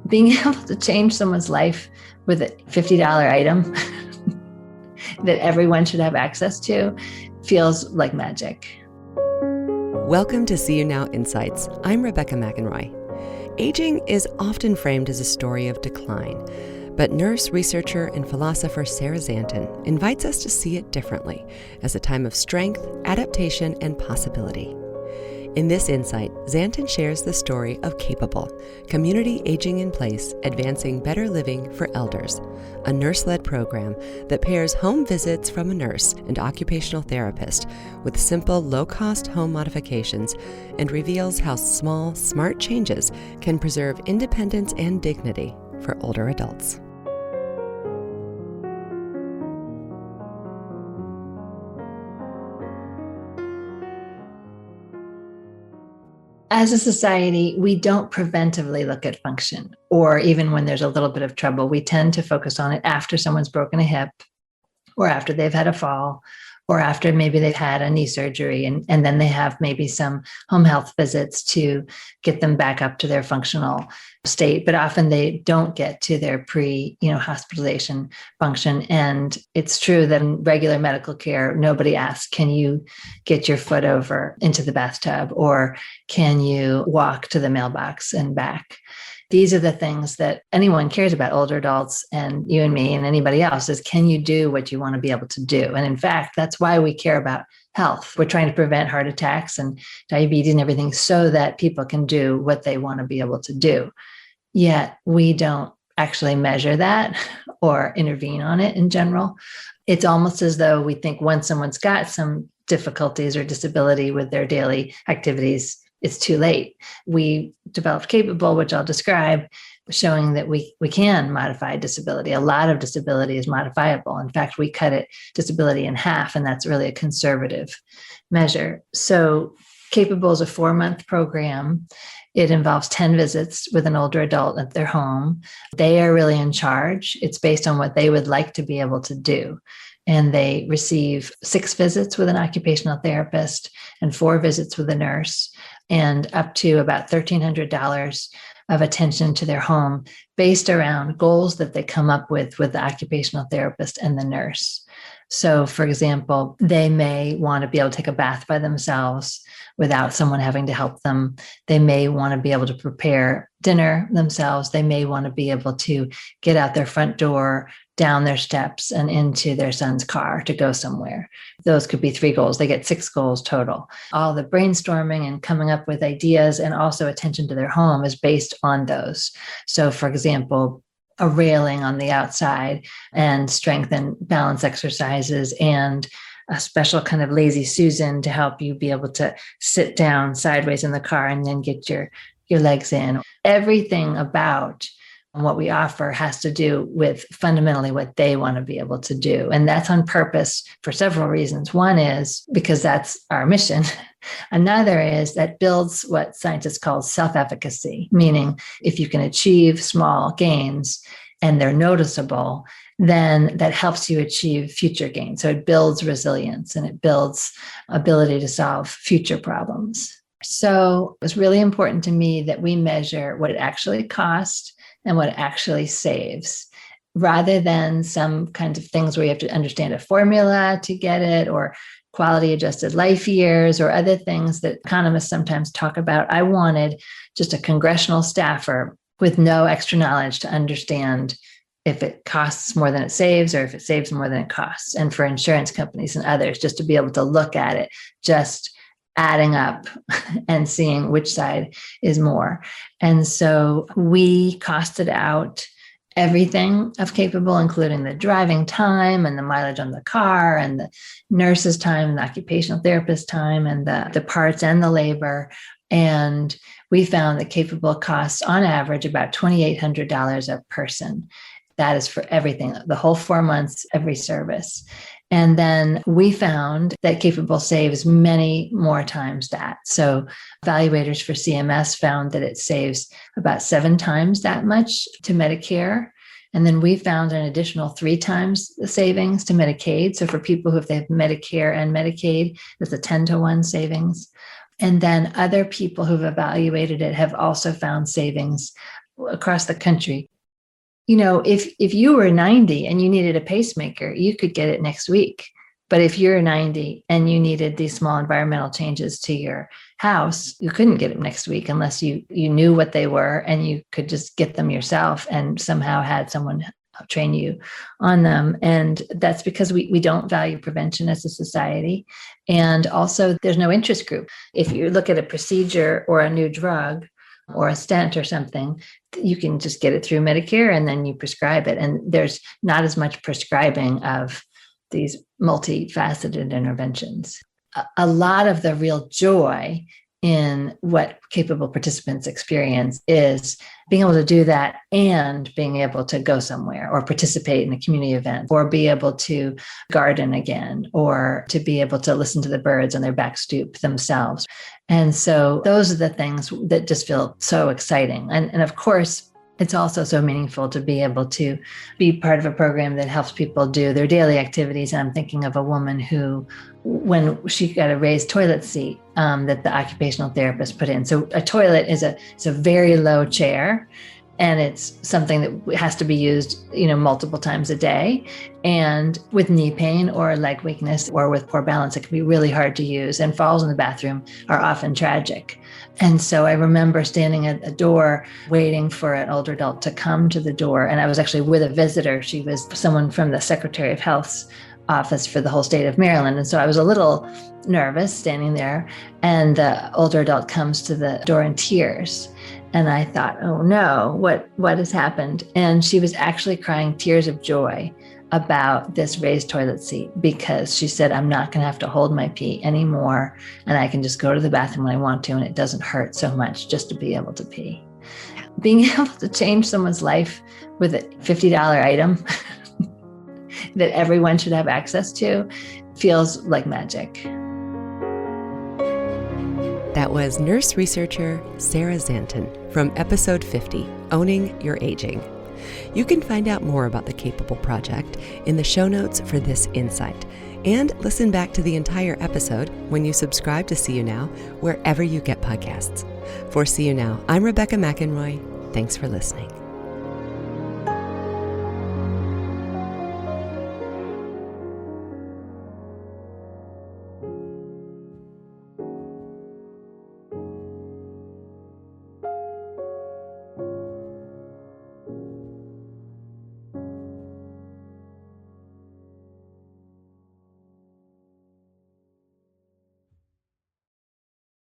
being able to change someone's life with a $50 item that everyone should have access to feels like magic. Welcome to See You Now Insights. I'm Rebecca McEnroy. Aging is often framed as a story of decline, but nurse, researcher, and philosopher Sarah Szanton invites us to see it differently as a time of strength, adaptation, and possibility. In this insight, Szanton shares the story of Capable, Community Aging in Place, Advancing Better Living for Elders, a nurse-led program that pairs home visits from a nurse and occupational therapist with simple, low-cost home modifications and reveals how small, smart changes can preserve independence and dignity for older adults. As a society, we don't preventively look at function, or even when there's a little bit of trouble, we tend to focus on it after someone's broken a hip, or after they've had a fall, or after maybe they've had a knee surgery, and then they have maybe some home health visits to get them back up to their functional state. But often they don't get to their hospitalization function. And it's true that in regular medical care, nobody asks, can you get your foot over into the bathtub, or can you walk to the mailbox and back? These are the things that anyone cares about, older adults and you and me and anybody else, is can you do what you want to be able to do? And in fact, that's why we care about health. We're trying to prevent heart attacks and diabetes and everything so that people can do what they want to be able to do. Yet we don't actually measure that or intervene on it in general. It's almost as though we think once someone's got some difficulties or disability with their daily activities, it's too late. We developed Capable, which I'll describe, showing that we can modify disability. A lot of disability is modifiable. In fact, we cut disability in half, and that's really a conservative measure. So Capable is a 4-month program. It involves 10 visits with an older adult at their home. They are really in charge. It's based on what they would like to be able to do. And they receive 6 visits with an occupational therapist and 4 visits with a nurse, and up to about $1,300 of attention to their home based around goals that they come up with the occupational therapist and the nurse. So, for example, they may want to be able to take a bath by themselves without someone having to help them. They may want to be able to prepare dinner themselves. They may want to be able to get out their front door, down their steps, and into their son's car to go somewhere. Those could be 3 goals. They get 6 goals total. All the brainstorming and coming up with ideas and also attention to their home is based on those. So, for example, a railing on the outside and strength and balance exercises and a special kind of lazy Susan to help you be able to sit down sideways in the car and then get your legs in. Everything about what we offer has to do with fundamentally what they want to be able to do. And that's on purpose for several reasons. One is because that's our mission. Another is that builds what scientists call self-efficacy, meaning if you can achieve small gains and they're noticeable, then that helps you achieve future gains. So it builds resilience and it builds ability to solve future problems. So it was really important to me that we measure what it actually costs and what it actually saves, rather than some kinds of things where you have to understand a formula to get it, or quality adjusted life years, or other things that economists sometimes talk about. I wanted just a congressional staffer with no extra knowledge to understand if it costs more than it saves or if it saves more than it costs. And for insurance companies and others, just to be able to look at it, just adding up and seeing which side is more. And so we costed out everything of Capable, including the driving time and the mileage on the car and the nurse's time and the occupational therapist time and the parts and the labor. And we found that Capable costs on average about $2,800 a person. That is for everything, the whole 4 months, every service. And then we found that Capable saves many more times that. So evaluators for CMS found that it saves about 7 times that much to Medicare. And then we found an additional 3 times the savings to Medicaid. So for people who, if they have Medicare and Medicaid, it's a 10-to-1 savings. And then other people who've evaluated it have also found savings across the country. If you were 90 and you needed a pacemaker, you could get it next week. But if you're 90 and you needed these small environmental changes to your house, you couldn't get them next week unless you knew what they were and you could just get them yourself and somehow had someone train you on them. And that's because we don't value prevention as a society. And also there's no interest group. If you look at a procedure or a new drug or a stent or something, you can just get it through Medicare and then you prescribe it. And there's not as much prescribing of these multifaceted interventions. A lot of the real joy in what capable participants experience is being able to do that and being able to go somewhere or participate in a community event or be able to garden again or to be able to listen to the birds on their back stoop themselves. And so those are the things that just feel so exciting. And of course, it's also so meaningful to be able to be part of a program that helps people do their daily activities. And I'm thinking of a woman who, when she got a raised toilet seat that the occupational therapist put in. So a toilet is a very low chair, and it's something that has to be used, multiple times a day. And with knee pain or leg weakness or with poor balance, it can be really hard to use. And falls in the bathroom are often tragic. And so I remember standing at a door waiting for an older adult to come to the door. And I was actually with a visitor. She was someone from the Secretary of Health's office for the whole state of Maryland. And so I was a little nervous standing there. And the older adult comes to the door in tears. And I thought, oh no, what has happened? And she was actually crying tears of joy about this raised toilet seat because she said, I'm not going to have to hold my pee anymore. And I can just go to the bathroom when I want to. And it doesn't hurt so much just to be able to pee. Being able to change someone's life with a $50 item that everyone should have access to feels like magic. That was nurse researcher Sarah Szanton from episode 50, Owning Your Aging. You can find out more about the Capable Project in the show notes for this insight, and listen back to the entire episode when you subscribe to See You Now, wherever you get podcasts. For See You Now, I'm Rebecca McEnroy. Thanks for listening.